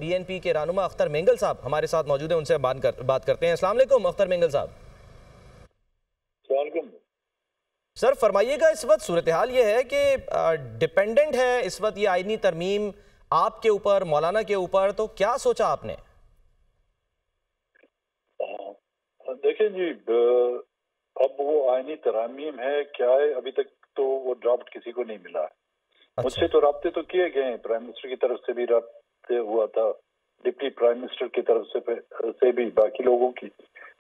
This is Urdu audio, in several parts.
بی این پی کے رہنما اختر مینگل صاحب ہمارے ساتھ موجود ہیں، ان سے بات کرتے ہیں۔ السلام علیکم اختر مینگل صاحب۔ السلام علیکم سر فرمائیے گا، اس وقت صورتحال یہ ہے کہ ڈیپینڈنٹ ہے اس وقت یہ آئینی ترمیم آپ کے اوپر، مولانا کے اوپر، تو کیا سوچا آپ نے؟ دیکھیں جی، اب وہ آئینی ترامیم ہے کیا ہے، ابھی تک تو وہ ڈرافٹ کسی کو نہیں ملا ہے۔ مجھ سے تو رابطے تو کیے گئے ہیں، پرائم منسٹر کی طرف سے بھی رابطے ہوا تھا، ڈپٹی پرائم منسٹر کی طرف سے بھی، باقی لوگوں کی،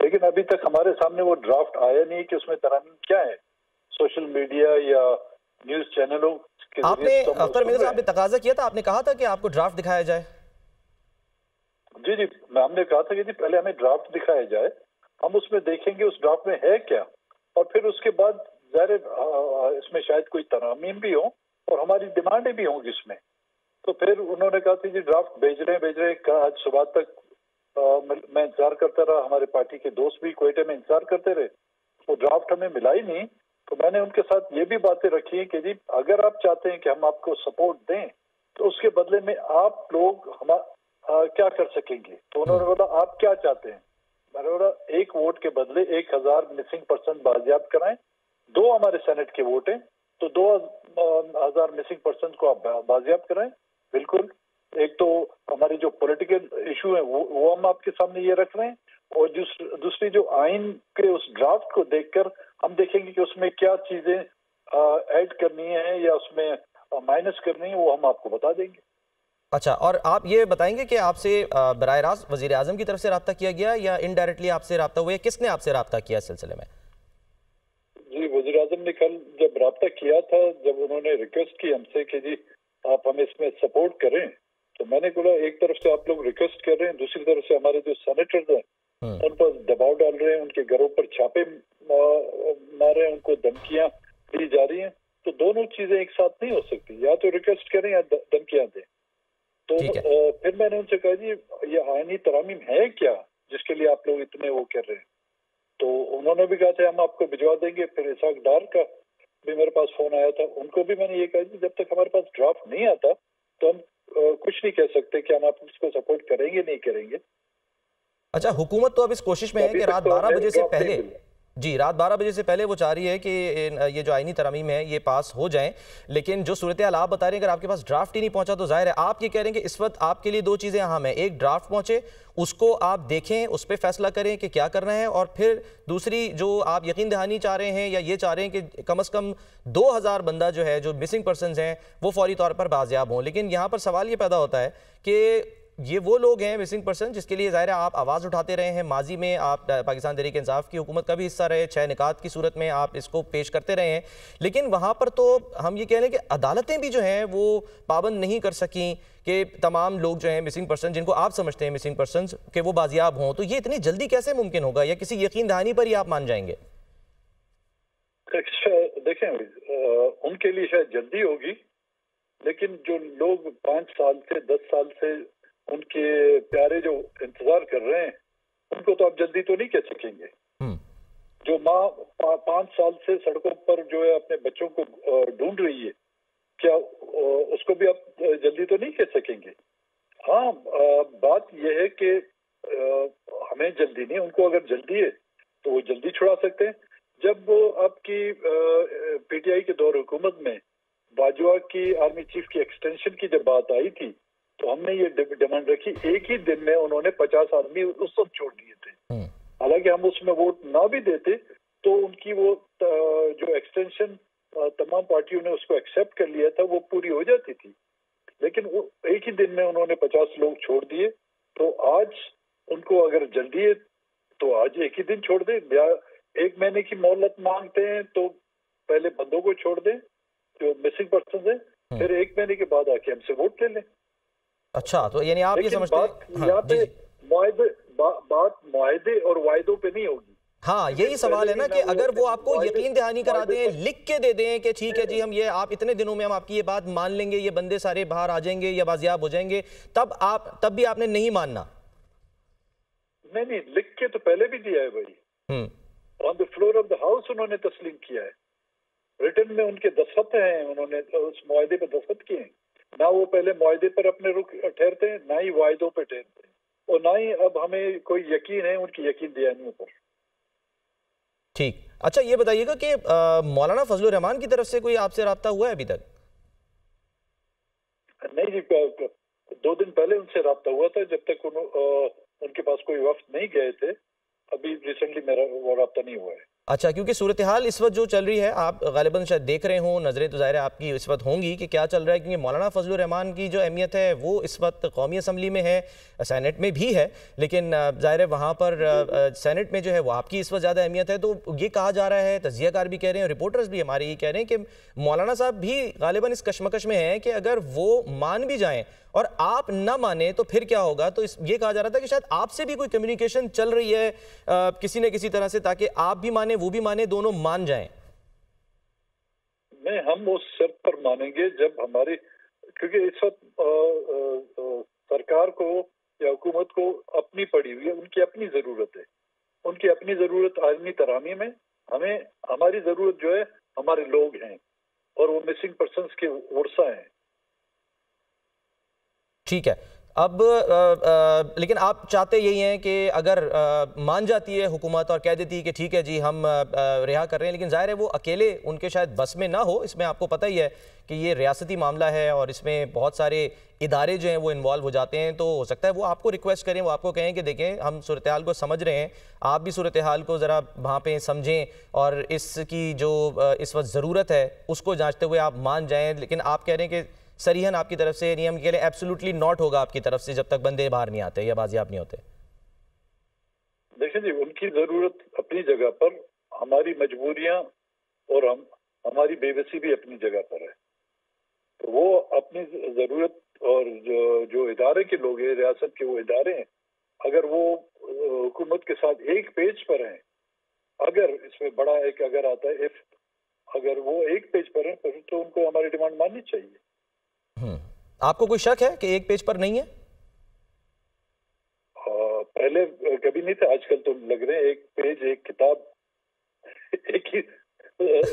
لیکن ابھی تک ہمارے سامنے وہ ڈرافٹ آیا نہیں کہ اس میں ترامیم کیا ہے۔ سوشل میڈیا یا نیوز چینلوں کے آپ نے ذریعے اختر مینگل صاحب نے تقاضا کیا تھا، آپ نے کہا تھا کہ آپ کو ڈرافٹ دکھایا جائے؟ جی ہم نے کہا تھا کہ جی پہلے ہمیں ڈرافٹ دکھایا جائے، ہم اس میں دیکھیں گے اس ڈرافٹ میں ہے کیا، اور پھر اس کے بعد ظاہر اس میں شاید کوئی ترامیم بھی ہوں اور ہماری ڈیمانڈیں بھی ہوں گی اس میں۔ تو پھر انہوں نے کہا تھا جی ڈرافٹ بھیج رہے ہیں، آج صبح تک میں انتظار کرتا رہا، ہمارے پارٹی کے دوست بھی کوئٹہ میں انتظار کرتے رہے، وہ ڈرافٹ ہمیں ملا ہی نہیں۔ تو میں نے ان کے ساتھ یہ بھی باتیں رکھی ہیں کہ جی اگر آپ چاہتے ہیں کہ ہم آپ کو سپورٹ دیں تو اس کے بدلے میں آپ لوگ کیا کر سکیں گے۔ تو انہوں نے بولا آپ کیا چاہتے ہیں؟ میں نے بولا 1 ووٹ کے بدلے 1000 مسنگ پرسن بازیاب کرائیں، 2 ہمارے سینٹ کے ووٹ ہیں تو 2000 مسنگ پرسن کو آپ بازیاب کرائیں۔ بالکل، ایک تو ہماری جو پولیٹیکل ایشو ہے وہ ہم آپ کے سامنے یہ رکھ رہے ہیں، اور دوسری جو آئین کے اس ڈرافٹ کو دیکھ کر ہم دیکھیں گے کہ اس میں کیا چیزیں ایڈ کرنی ہے یا اس میں مائنس کرنی ہے، وہ ہم آپ کو بتا دیں گے۔ اچھا، اور آپ یہ بتائیں گے کہ آپ سے براہ راست وزیر اعظم کی طرف سے رابطہ کیا گیا یا انڈائریکٹلی آپ سے رابطہ ہوا ہے؟ کس نے آپ سے رابطہ کیا اس سلسلے میں؟ جی وزیر اعظم نے کل جب رابطہ کیا تھا، جب انہوں نے ریکویسٹ کی ہم سے کہ جی آپ ہمیں اس میں سپورٹ کریں، تو میں نے بولا ایک طرف سے آپ لوگ ریکویسٹ کر رہے ہیں، دوسری طرف سے ہمارے جو سینیٹرز ہیں ان پر دباؤ ڈال رہے ہیں، ان کے گھروں پر چھاپے مار رہے ہیں، ان کو دھمکیاں دی جا رہی ہیں، تو دونوں چیزیں ایک ساتھ نہیں ہو سکتی، یا تو ریکویسٹ کریں یا دھمکیاں دیں۔ تو پھر میں نے ان سے کہا جی یہ آئینی ترامیم ہے کیا جس کے لیے آپ لوگ اتنے وہ کر رہے ہیں؟ تو انہوں نے بھی کہا تھا ہم آپ کو بھجوا دیں گے۔ پھر اسحاق ڈار کا بھی میرے پاس فون آیا تھا، ان کو بھی میں نے یہ کہا جی جب تک ہمارے پاس ڈرافٹ نہیں آتا تو ہم کچھ نہیں کہہ سکتے کہ ہم آپ اس کو سپورٹ کریں گے نہیں کریں گے۔ اچھا، حکومت تو اب اس کوشش میں ہے کہ رات 12 بجے سے پہلے، رات 12 بجے سے پہلے وہ چاہ رہی ہے کہ یہ جو آئینی ترامیم ہے یہ پاس ہو جائیں، لیکن جو صورتحال آپ بتا رہے ہیں اگر آپ کے پاس ڈرافٹ ہی نہیں پہنچا تو ظاہر ہے آپ یہ کہہ رہے ہیں کہ اس وقت آپ کے لیے 2 چیزیں اہم ہیں، ایک ڈرافٹ پہنچے اس کو آپ دیکھیں، اس پہ فیصلہ کریں کہ کیا کرنا ہے، اور پھر دوسری جو آپ یقین دہانی چاہ رہے ہیں یا یہ چاہ رہے ہیں کہ کم از کم 2000 بندہ جو ہے جو مسنگ پرسنز ہیں وہ فوری طور پر بازیاب ہوں۔ لیکن یہاں پر سوال یہ پیدا ہوتا ہے کہ یہ وہ لوگ ہیں مسنگ پرسن جس کے لیے ظاہر ہے آپ آواز اٹھاتے رہے ہیں، ماضی میں آپ پاکستان تحریک انصاف کی حکومت کا بھی حصہ رہے، 6 نکات کی صورت میں آپ اس کو پیش کرتے رہے ہیں، لیکن وہاں پر تو ہم یہ کہہ رہے ہیں کہ عدالتیں بھی جو ہیں وہ پابند نہیں کر سکیں کہ تمام لوگ جو ہیں مسنگ پرسن جن کو آپ سمجھتے ہیں مسنگ پرسنز کہ وہ بازیاب ہوں، تو یہ اتنی جلدی کیسے ممکن ہوگا، یا کسی یقین دہانی پر ہی آپ مان جائیں گے؟ دیکھیں ان کے لیے شاید جلدی ہوگی، لیکن جو لوگ 5 سال سے 10 سال سے ان کے پیارے جو انتظار کر رہے ہیں ان کو تو آپ جلدی تو نہیں کہہ سکیں گے۔ جو ماں 5 سال سے سڑکوں پر جو ہے اپنے بچوں کو ڈھونڈ رہی ہے، کیا اس کو بھی آپ جلدی تو نہیں کہہ سکیں گے؟ ہاں، بات یہ ہے کہ ہمیں جلدی نہیں، ان کو اگر جلدی ہے تو وہ جلدی چھڑا سکتے ہیں۔ جب آپ کی پی ٹی آئی کے دور حکومت میں باجوہ کی آرمی چیف کی ایکسٹینشن کی جب بات آئی تھی تو ہم نے یہ ڈیمانڈ رکھی، ایک ہی دن میں انہوں نے 50 آدمی اس وقت چھوڑ دیے تھے، حالانکہ ہم اس میں ووٹ نہ بھی دیتے تو ان کی وہ جو ایکسٹینشن تمام پارٹیوں نے اس کو ایکسیپٹ کر لیا تھا وہ پوری ہو جاتی تھی، لیکن وہ ایک ہی دن میں انہوں نے 50 لوگ چھوڑ دیے۔ تو آج ان کو اگر جلدی ہے تو آج ایک ہی دن چھوڑ دیں، یا 1 مہینے کی مہلت مانگتے ہیں تو پہلے بندوں کو چھوڑ دیں جو مسنگ پرسنز ہیں، پھر 1 مہینے کے بعد آ کے ہم سے ووٹ لے لیں۔ اچھا، تو یعنی آپ یہ سمجھتے ہیں یہاں پہ بات معاہدے اور وعدوں پہ نہیں ہوگی۔ ہاں، یہی سوال ہے نا کہ اگر وہ آپ کو یقین دہانی کرا دیں، لکھ کے دے دیں کہ ٹھیک ہے جی ہم یہ آپ اتنے دنوں میں ہم آپ کی یہ بات مان لیں گے، یہ بندے سارے باہر آ جائیں گے یا بازیاب ہو جائیں گے، تب بھی آپ نے نہیں ماننا؟ نہیں، لکھ کے تو پہلے بھی دیا ہے بھائی، آن دی فلور آف دا ہاؤس انہوں نے تسلیم کیا ہے، ریٹن میں ان کے دستخط ہیں، انہوں نے اس معاہدے پہ دستخط کیے ہیں۔ نہ وہ پہلے معاہدے پر اپنے رخ ٹھہرتے ہیں، نہ ہی واعدوں پہ ٹھہرتے ہیں، اور نہ ہی اب ہمیں کوئی یقین ہے ان کی یقین دہانیوں پر۔ ٹھیک، اچھا یہ بتائیے گا کہ مولانا فضل الرحمان کی طرف سے کوئی آپ سے رابطہ ہوا ہے ابھی تک؟ نہیں جی، 2 دن پہلے ان سے رابطہ ہوا تھا، جب تک ان کے پاس کوئی وفد نہیں گئے تھے۔ ابھی ریسنٹلی میرا وہ رابطہ نہیں ہوا ہے۔ اچھا، کیونکہ صورتحال اس وقت جو چل رہی ہے، آپ غالباً شاید دیکھ رہے ہوں، نظریں تو ظاہر ہے آپ کی اس وقت ہوں گی کہ کیا چل رہا ہے، کیونکہ مولانا فضل الرحمان کی جو اہمیت ہے وہ اس وقت قومی اسمبلی میں ہے، سینٹ میں بھی ہے، لیکن ظاہر ہے وہاں پر سینٹ میں جو ہے وہ آپ کی اس وقت زیادہ اہمیت ہے۔ تو یہ کہا جا رہا ہے، تجزیہ کار بھی کہہ رہے ہیں، رپورٹرز بھی ہمارے یہ کہہ رہے ہیں کہ مولانا صاحب بھی غالباً اس کشمکش میں ہیں کہ اگر وہ مان بھی جائیں اور آپ نہ مانیں تو پھر کیا ہوگا۔ تو یہ کہا جا رہا تھا کہ شاید آپ سے بھی کوئی کمیونیکیشن چل رہی ہے کسی نہ کسی طرح سے، تاکہ آپ بھی مانیں وہ بھی مانیں، دونوں مان جائیں۔ نہیں، ہم اس شرط پر مانیں گے جب ہماری، کیونکہ اس وقت سرکار کو یا حکومت کو اپنی پڑی ہوئی ہے، ان کی اپنی ضرورت ہے، ان کی اپنی ضرورت عالمی ترامی میں، ہماری ضرورت جو ہے ہمارے لوگ ہیں، اور وہ مسنگ پرسنز کے ورثہ ہیں۔ ٹھیک ہے، اب لیکن آپ چاہتے یہی ہیں کہ اگر مان جاتی ہے حکومت اور کہہ دیتی ہے کہ ٹھیک ہے جی ہم رہا کر رہے ہیں، لیکن ظاہر ہے وہ اکیلے ان کے شاید بس میں نہ ہو، اس میں آپ کو پتہ ہی ہے کہ یہ ریاستی معاملہ ہے اور اس میں بہت سارے ادارے جو ہیں وہ انوالو ہو جاتے ہیں، تو ہو سکتا ہے وہ آپ کو ریکویسٹ کریں، وہ آپ کو کہیں کہ دیکھیں ہم صورتحال کو سمجھ رہے ہیں، آپ بھی صورتحال کو ذرا وہاں پہ سمجھیں اور اس کی جو اس وقت ضرورت ہے اس کو جانچتے ہوئے آپ مان جائیں، لیکن آپ کہہ رہے ہیں کہ صریحاً آپ کی طرف سے، یعنی ہم کہہ رہے ہیں ایبسولوٹلی ناٹ ہوگا آپ کی طرف سے جب تک بندے باہر نہیں آتے یا بازیاب نہیں ہوتے۔ دیکھیں جی، ان کی ضرورت اپنی جگہ پر، ہماری مجبوریاں اور ہماری بے بسی بھی اپنی جگہ پر ہے، تو وہ اپنی ضرورت، اور جو ادارے کے لوگ ہیں، ریاست کے وہ ادارے ہیں، اگر وہ حکومت کے ساتھ ایک پیج پر ہیں، اگر اس میں بڑا ایک اگر آتا ہے اگر وہ ایک پیج پر ہیں تو ان کو ہماری ڈیمانڈ ماننی چاہیے۔ آپ کو کوئی شک ہے کہ ایک پیج پر نہیں ہے؟ پہلے کبھی نہیں تھا، آج کل تو لگ رہے ہیں ایک پیج، ایک کتاب ایک ہی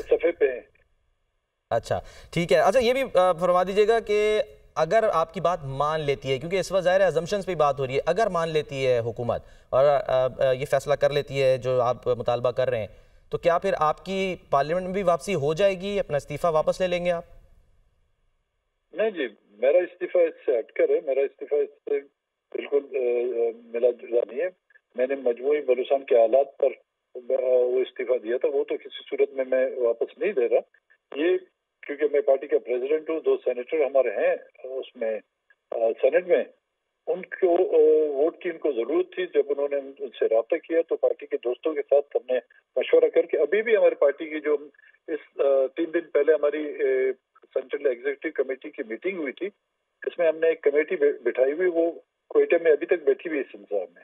صفحے پہ ہیں۔ اچھا ٹھیک ہے، اچھا یہ بھی فرما دیجیے گا کہ اگر آپ کی بات مان لیتی ہے، کیونکہ اس وقت ظاہر ہے ازمپشنز پہ بات ہو رہی ہے، اگر مان لیتی ہے حکومت اور یہ فیصلہ کر لیتی ہے جو آپ مطالبہ کر رہے ہیں، تو کیا پھر آپ کی پارلیمنٹ میں بھی واپسی ہو جائے گی، اپنا استعفیٰ واپس لے لیں گے آپ؟ نہیں جی، میرا استعفیٰ اس سے ہٹ کر ہے، میرا استعفیٰ اس سے بالکل ملا جلا نہیں ہے۔ میں نے مجموعی بلوچستان کے حالات پر وہ استعفیٰ دیا تھا، وہ تو کسی صورت میں واپس نہیں دے رہا۔ یہ کیونکہ میں پارٹی کا پریزیڈنٹ ہوں، 2 سینیٹر ہمارے ہیں اس میں سینٹ میں، ان کو ووٹ کی ان کو ضرورت تھی۔ جب انہوں نے ان سے رابطہ کیا تو پارٹی کے دوستوں کے ساتھ ہم نے مشورہ کر کے، ابھی بھی ہماری پارٹی کی جو اس 3 دن پہلے ہماری سینٹرل ایگزیکٹو کمیٹی کی میٹنگ ہوئی تھی، اس میں ہم نے ایک کمیٹی بٹھائی ہوئی، وہ کوئٹہ میں ابھی تک بیٹھی ہوئی اس انتظام میں۔